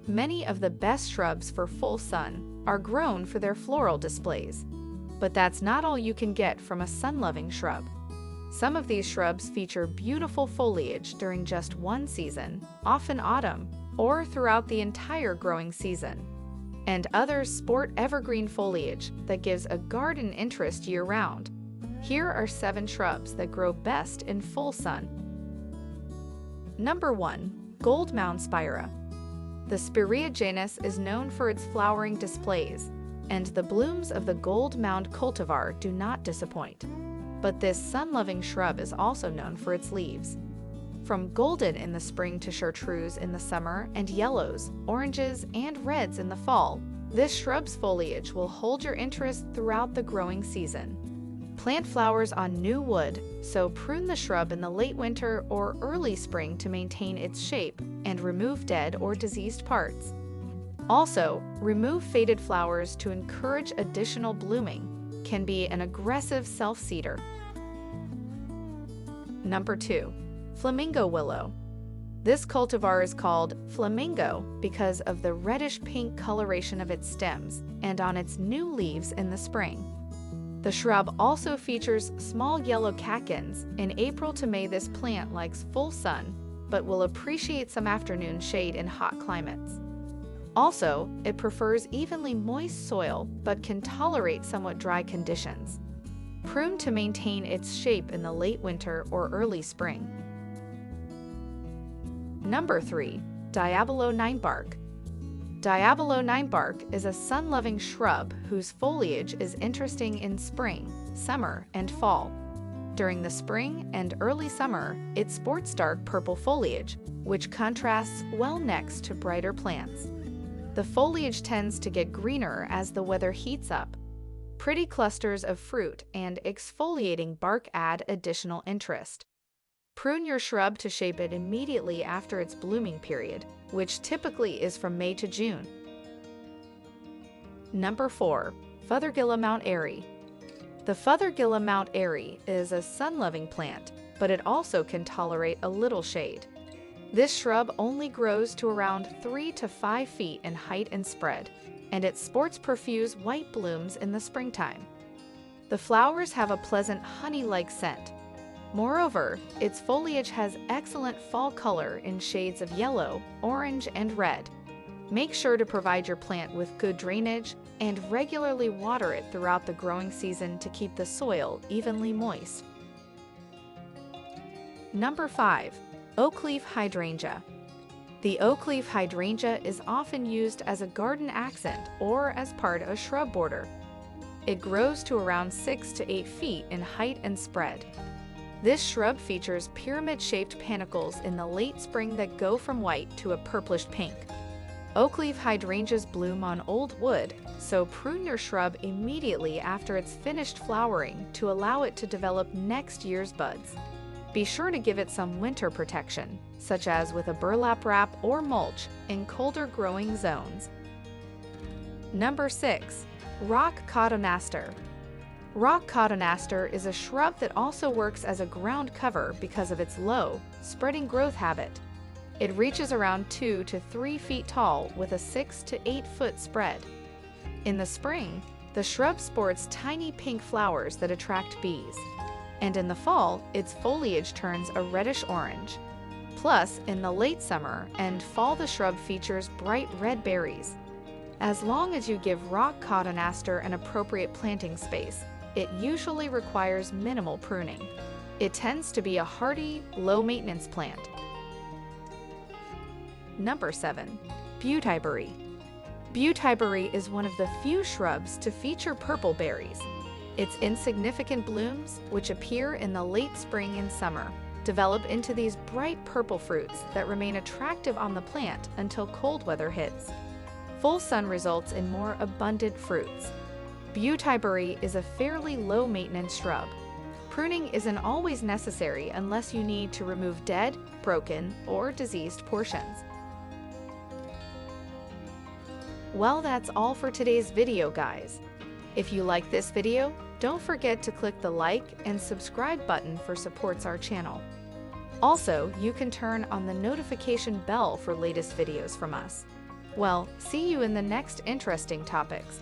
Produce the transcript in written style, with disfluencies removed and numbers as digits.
Many of the best shrubs for full sun are grown for their floral displays. But that's not all you can get from a sun-loving shrub. Some of these shrubs feature beautiful foliage during just one season, often autumn, or throughout the entire growing season. And others sport evergreen foliage that gives a garden interest year-round. Here are 7 shrubs that grow best in full sun. Number 1. Gold Mound Spirea. The Spirea genus is known for its flowering displays, and the blooms of the gold mound cultivar do not disappoint. But this sun-loving shrub is also known for its leaves. From golden in the spring to chartreuse in the summer and yellows, oranges, and reds in the fall, this shrub's foliage will hold your interest throughout the growing season. Plant flowers on new wood, so prune the shrub in the late winter or early spring to maintain its shape and remove dead or diseased parts. Also, remove faded flowers to encourage additional blooming. Can be an aggressive self-seeder. Number 2. Flamingo Willow. This cultivar is called Flamingo because of the reddish-pink coloration of its stems and on its new leaves in the spring. The shrub also features small yellow catkins. In April to May, this plant likes full sun, but will appreciate some afternoon shade in hot climates. Also, it prefers evenly moist soil but can tolerate somewhat dry conditions. Prune to maintain its shape in the late winter or early spring. Number 3. Diabolo Ninebark. Diabolo Ninebark is a sun-loving shrub whose foliage is interesting in spring, summer, and fall. During the spring and early summer, it sports dark purple foliage, which contrasts well next to brighter plants. The foliage tends to get greener as the weather heats up. Pretty clusters of fruit and exfoliating bark add additional interest. Prune your shrub to shape it immediately after its blooming period, which typically is from May to June. Number 4. Fothergilla Mount Airy. The Fothergilla Mount Airy is a sun-loving plant, but it also can tolerate a little shade. This shrub only grows to around 3 to 5 feet in height and spread, and it sports profuse white blooms in the springtime. The flowers have a pleasant honey-like scent. Moreover, its foliage has excellent fall color in shades of yellow, orange, and red. Make sure to provide your plant with good drainage and regularly water it throughout the growing season to keep the soil evenly moist. Number 5. Oakleaf Hydrangea. The Oakleaf Hydrangea is often used as a garden accent or as part of a shrub border. It grows to around 6 to 8 feet in height and spread. This shrub features pyramid-shaped panicles in the late spring that go from white to a purplish pink. Oakleaf hydrangeas bloom on old wood, so prune your shrub immediately after it's finished flowering to allow it to develop next year's buds. Be sure to give it some winter protection, such as with a burlap wrap or mulch in colder growing zones. Number 6. Rock Cotoneaster. Rock Cotoneaster is a shrub that also works as a ground cover because of its low, spreading growth habit. It reaches around 2 to 3 feet tall with a 6 to 8 foot spread. In the spring, the shrub sports tiny pink flowers that attract bees. And in the fall, its foliage turns a reddish-orange. Plus, in the late summer and fall, the shrub features bright red berries. As long as you give Rock Cotoneaster an appropriate planting space, it usually requires minimal pruning. It tends to be a hardy, low-maintenance plant. Number 7. Beautyberry. Beautyberry is one of the few shrubs to feature purple berries. Its insignificant blooms, which appear in the late spring and summer, develop into these bright purple fruits that remain attractive on the plant until cold weather hits. Full sun results in more abundant fruits. Beautyberry is a fairly low-maintenance shrub. Pruning isn't always necessary unless you need to remove dead, broken, or diseased portions. Well, that's all for today's video, guys. If you like this video, don't forget to click the like and subscribe button for supports our channel. Also, you can turn on the notification bell for latest videos from us. Well, see you in the next interesting topics.